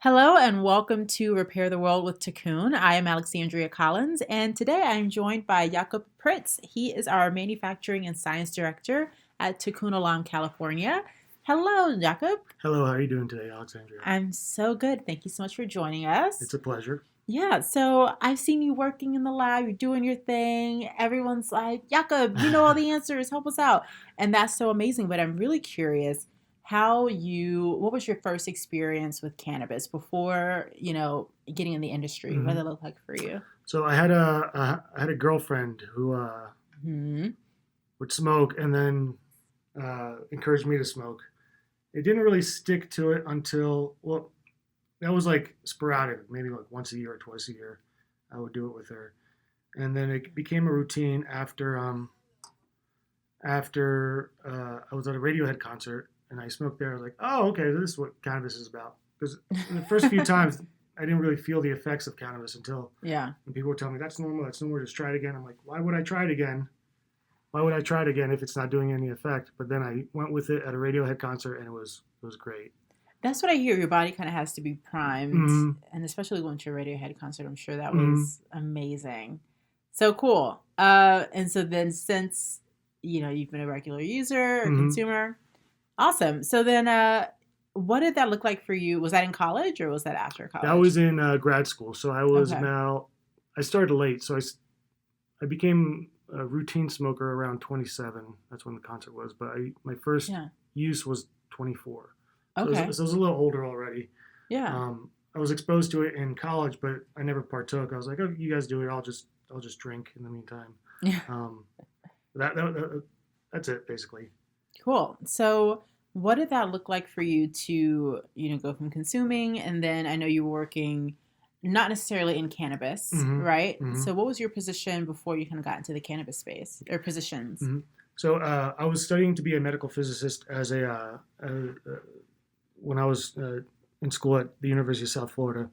Hello and welcome to Repair the World with Tikun. I am Alexandria Collins, and today I am joined by Jakub Pritz. He is our Manufacturing and Science Director at Tikun, Olam, California. Hello, Jakub. Hello, how are you doing today, Alexandria? I'm so good. Thank you so much for joining us. It's a pleasure. Yeah, so I've seen you working in the lab, you're doing your thing. Everyone's like, Jakub, you know all the answers, help us out. And that's so amazing. But I'm really curious what was your first experience with cannabis before, getting in the industry? What did it look like for you? So I had a girlfriend who Hmm. would smoke and then encouraged me to smoke. It didn't really stick to it until, well, that was like sporadic, maybe like once a year or twice a year. I would do it with her, and then it became a routine after I was at a Radiohead concert and I smoked there. I was like, oh, okay, this is what cannabis is about. Because the first few times I didn't really feel the effects of cannabis until Yeah. when people were telling me that's normal, just try it again. I'm like, why would I try it again? Why would I try it again if it's not doing any effect? But then I went with it at a Radiohead concert and it was great. That's what I hear. Your body kind of has to be primed. Mm-hmm. And especially going to a Radiohead concert, I'm sure that Mm-hmm. was amazing. So cool. And so then since, you've been a regular user or Mm-hmm. consumer, awesome. So then what did that look like for you? Was that in college or was that after That college? was in grad school. So Okay. I started late. So I became a routine smoker around 27. That's when the concert was. But my first Yeah. use was 24. Okay. So I was a little older already. Yeah. I was exposed to it in college, but I never partook. I was like, oh, you guys do it. I'll just drink in the meantime. Yeah. Um, that's it basically. Cool. So what did that look like for you to, go from consuming and then I know you were working not necessarily in cannabis, Hmm. right? Hmm. So what was your position before you kind of got into the cannabis space or positions? Hmm. So I was studying to be a medical physicist when I was in school at the University of South Florida.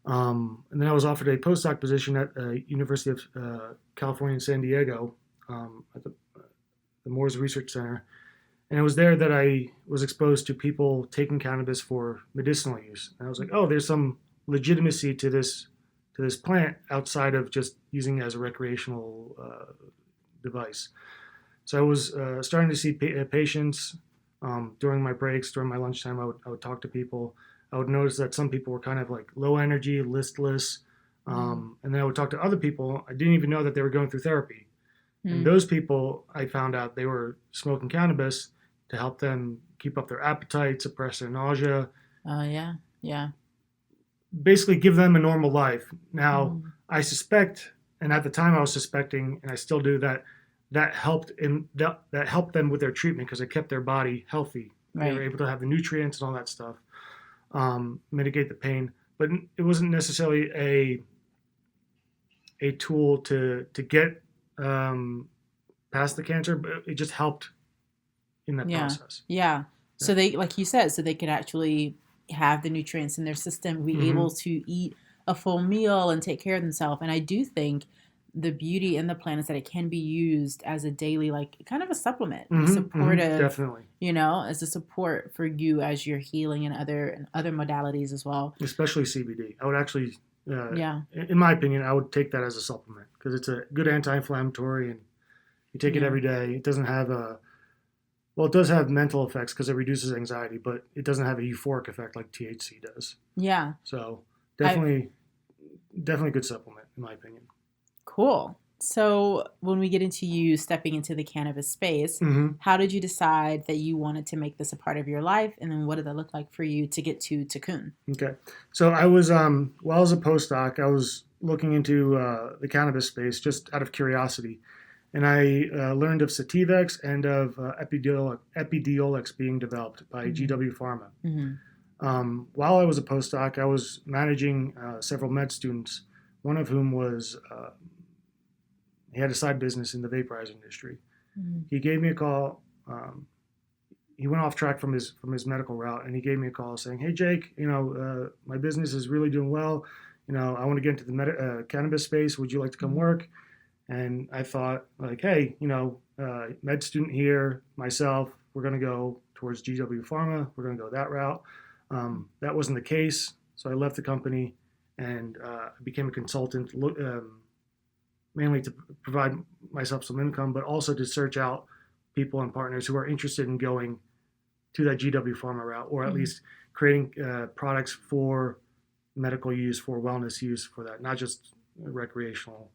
And then I was offered a postdoc position at University of California in San Diego at the Moores Research Center. And it was there that I was exposed to people taking cannabis for medicinal use. And I was like, oh, there's some legitimacy to this plant outside of just using it as a recreational device. So I was starting to see patients during my breaks, during my lunchtime. I would talk to people. I would notice that some people were kind of like low energy, listless. And then I would talk to other people. I didn't even know that they were going through therapy. And Mm. those people, I found out they were smoking cannabis to help them keep up their appetite, suppress their nausea, Oh, yeah. Yeah. basically give them a normal life. Now, Mm. I suspect, and at the time I was suspecting, and I still do, that helped them with their treatment because it kept their body healthy. They were Right. able to have the nutrients and all that stuff, mitigate the pain. But it wasn't necessarily a tool to get past the cancer, but it just helped in that Yeah. process. Yeah. Yeah. So they, like you said, so they could actually have the nutrients in their system, be Mm-hmm. able to eat a full meal and take care of themselves. And I do think the beauty in the plant is that it can be used as a daily, like kind of a supplement, Mm-hmm. Mm-hmm. supportive, Definitely. as a support for you as you're healing and other modalities as well. Especially CBD. I would actually, Yeah. in my opinion, I would take that as a supplement because it's a good anti-inflammatory, and you take it Yeah. every day. It doesn't have well, it does have mental effects because it reduces anxiety, but it doesn't have a euphoric effect like THC does. Yeah. So I've definitely, definitely a good supplement in my opinion. Cool. So when we get into you stepping into the cannabis space, Mm-hmm. how did you decide that you wanted to make this a part of your life? And then what did that look like for you to get to Tikkun? Okay. So while I was a postdoc, I was looking into the cannabis space just out of curiosity. And I learned of Sativex and of Epidiolex being developed by Mm-hmm. GW Pharma. Mm-hmm. While I was a postdoc, I was managing several med students, one of whom he had a side business in the vaporizing industry. Mm-hmm. He gave me a call. He went off track from his medical route, and he gave me a call saying, "Hey, Jake, my business is really doing well. I want to get into the cannabis space. Would you like to come Mm-hmm. work?" And I thought, like, hey, med student here, myself, we're going to go towards GW Pharma. We're going to go that route. That wasn't the case. So I left the company and became a consultant, mainly to provide myself some income, but also to search out people and partners who are interested in going to that GW Pharma route, or at least creating products for medical use, for wellness use, for that, not just recreational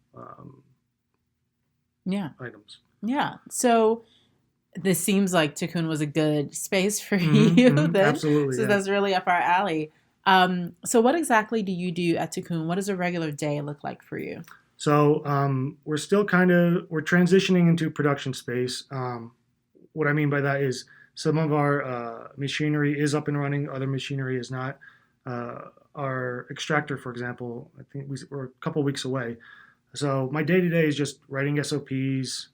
Yeah. items. Yeah. So this seems like Tikun was a good space for you then. Absolutely. So that's really up our alley. So what exactly do you do at Tikun? What does a regular day look like for you? So we're still we're transitioning into production space. What I mean by that is some of our machinery is up and running, other machinery is not. Our extractor, for example, I think we're a couple weeks away. So my day to day is just writing SOPs.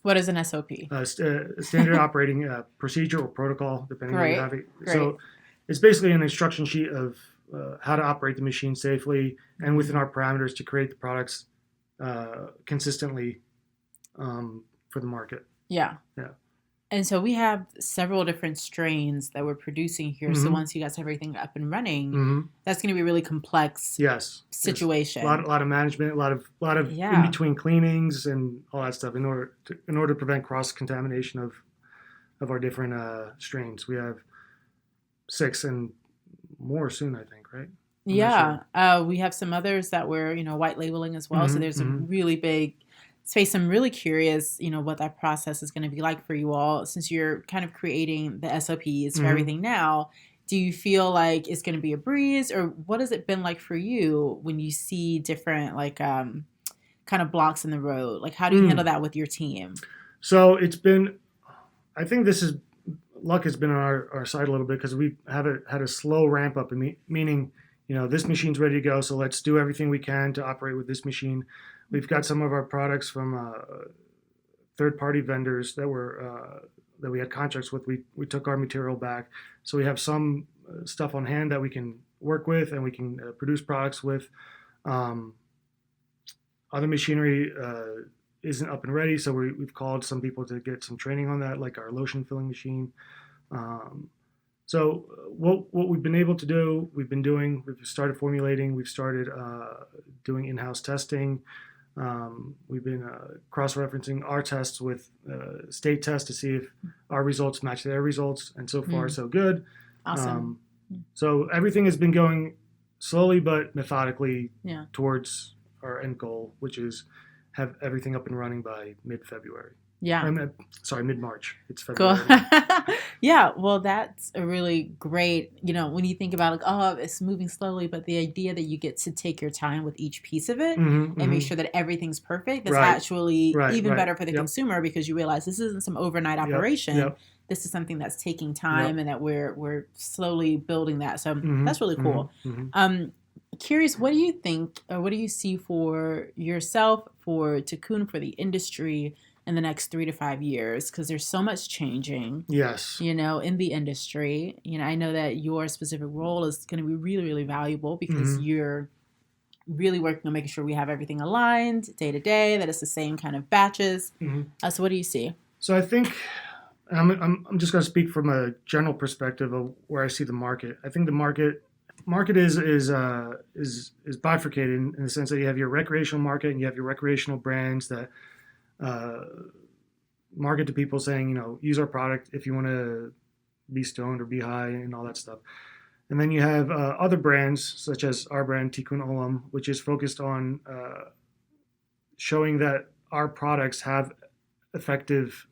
What is an SOP? Standard operating procedure or protocol, depending on how you have it. Great. So it's basically an instruction sheet of how to operate the machine safely and within our parameters to create the products consistently for the market. Yeah. Yeah. And so we have several different strains that we're producing here. So once you guys have everything up and running, that's going to be a really complex situation. A lot of management, a lot of in between cleanings and all that stuff in order to prevent cross contamination of our different strains. We have 6 and more soon, I think, right? We have some others that we're white labeling as well. So there's a really big space. I'm really curious, what that process is going to be like for you all, since you're kind of creating the SOPs for everything now. Do you feel like it's going to be a breeze, or what has it been like for you when you see different kind of blocks in the road? Like, how do you handle that with your team? So I think luck has been on our side a little bit, because we had a slow ramp up, meaning, this machine's ready to go, so let's do everything we can to operate with this machine. We've got some of our products from third-party vendors that we had contracts with. We took our material back, so we have some stuff on hand that we can work with and we can produce products with. Other machinery isn't up and ready, so we've called some people to get some training on that, like our lotion filling machine. So what we've been able to do, we've started formulating, we've started doing in-house testing. We've been cross-referencing our tests with state tests to see if our results match their results, and so far so good. Awesome. So everything has been going slowly but methodically towards our end goal, which is have everything up and running by mid-February. Mid-March. It's February. Cool. Yeah, well, that's a really great, when you think about it's moving slowly, but the idea that you get to take your time with each piece of it and make sure that everything's perfect, that's actually even better for the consumer, because you realize this isn't some overnight operation. Yep. This is something that's taking time and that we're slowly building that. So that's really cool. Curious, what do you think, or what do you see for yourself, for Tikun, for the industry in the next 3 to 5 years? Because there's so much changing. Yes. In the industry. I know that your specific role is going to be really, really valuable, because you're really working on making sure we have everything aligned day to day, that it's the same kind of batches. So what do you see? So I think, I'm just going to speak from a general perspective of where I see the market. I think the market is bifurcated in the sense that you have your recreational market and you have your recreational brands that market to people saying, use our product if you want to be stoned or be high and all that stuff. And then you have other brands, such as our brand, Tikun Olam, which is focused on showing that our products have effective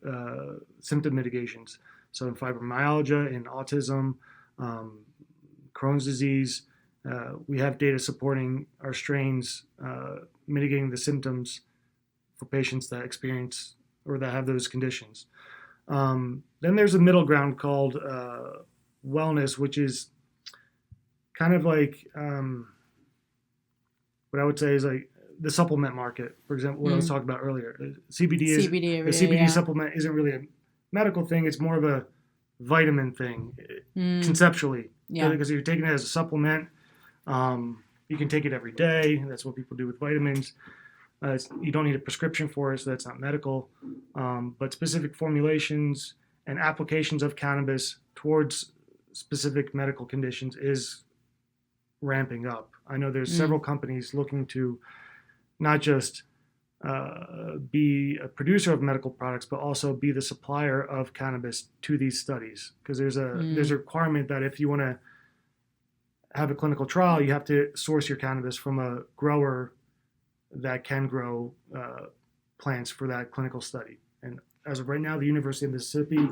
symptom mitigations. So in fibromyalgia, in autism, Crohn's disease, we have data supporting our strains mitigating the symptoms for patients that experience or that have those conditions. Then there's a middle ground called wellness, which is kind of like what I would say is like the supplement market. For example, what I was talking about earlier, CBD supplement isn't really a medical thing; it's more of a vitamin thing, conceptually. Yeah. Because you're taking it as a supplement, you can take it every day. That's what people do with vitamins. You don't need a prescription for it, so that's not medical. But specific formulations and applications of cannabis towards specific medical conditions is ramping up. I know there's Mm. several companies looking to not just be a producer of medical products, but also be the supplier of cannabis to these studies. Because there's Mm. a requirement that if you want to have a clinical trial, you have to source your cannabis from a grower that can grow plants for that clinical study. And as of right now, the University of Mississippi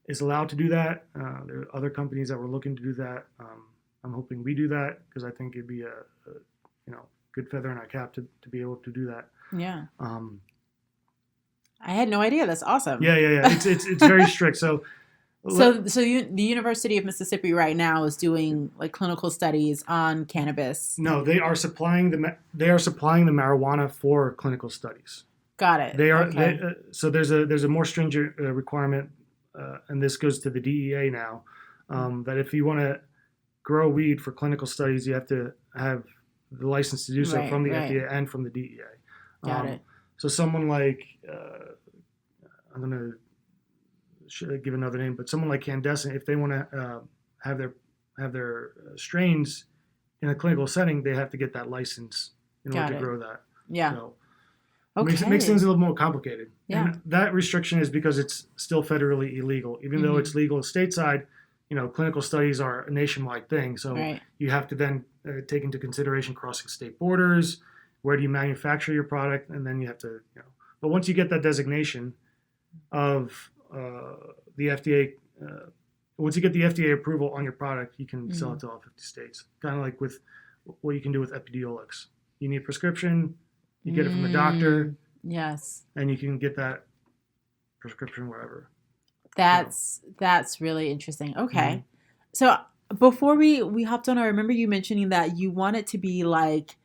is allowed to do that. There are other companies that were looking to do that. I'm hoping we do that because I think it'd be a good feather in our cap to be able to do that. Yeah. Um, I had no idea. That's awesome. yeah. It's very strict. So The University of Mississippi right now is doing like clinical studies on cannabis. no, they are supplying the marijuana for clinical studies. Got it. They are Okay. so there's a more stringent requirement, and this goes to the DEA now, that if you want to grow weed for clinical studies, you have to have the license to do so Right, from the right. FDA and from the DEA. Got it. So someone like I'm gonna give another name, but someone like Candescent, if they want to have their strains in a clinical setting, they have to get that license in order Got to it. grow that. Yeah. So Okay. makes things a little more complicated. Yeah. And that restriction is because it's still federally illegal, even though it's legal stateside. Clinical studies are a nationwide thing, so Right. you have to then take into consideration crossing state borders. Where do you manufacture your product, and then you have to, But once you get that designation of the FDA, once you get the FDA approval on your product, you can sell it to all 50 states. Kind of like with what you can do with Epidiolex. You need a prescription, you get it from a doctor, Yes. and you can get that prescription wherever. That's really interesting. Okay. So before we hopped on, I remember you mentioning that you want it to be like,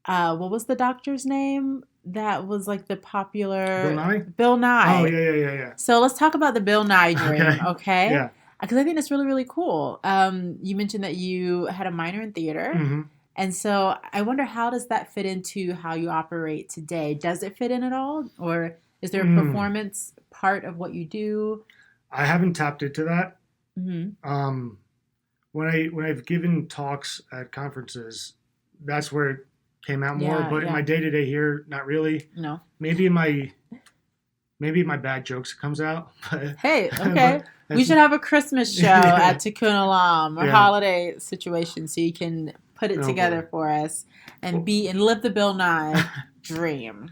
what was the doctor's name? That was like the popular Bill Nye? Bill Nye. Oh, yeah. So let's talk about the Bill Nye dream, okay? Yeah. Because I think that's really, really cool. You mentioned that you had a minor in theater. Mm-hmm. And so I wonder, how does that fit into how you operate today? Does it fit in at all? Or is there a performance part of what you do? I haven't tapped into that. Mm-hmm. When I've given talks at conferences, that's where it came out more. But in my day-to-day here, not really. No. Maybe in my bad jokes it comes out. But, hey, okay. We should have a Christmas show at Tikun Olam or holiday situation so you can put it together for us and live the Bill Nye dream.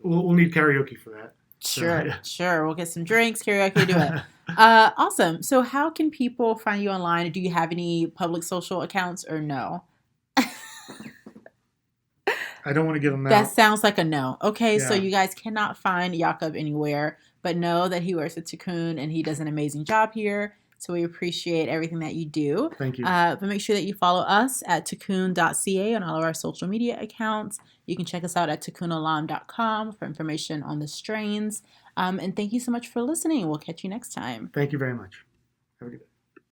We'll need karaoke for that. Sure. We'll get some drinks, karaoke, do it. Awesome. So how can people find you online? Do you have any public social accounts or no? I don't want to give them out. That sounds like a no. Okay, so you guys cannot find Jakub anywhere, but know that he works at Tikun and he does an amazing job here. So we appreciate everything that you do. Thank you. But make sure that you follow us at tikun.ca on all of our social media accounts. You can check us out at tikunolam.com for information on the strains. And thank you so much for listening. We'll catch you next time. Thank you very much. Have a good day.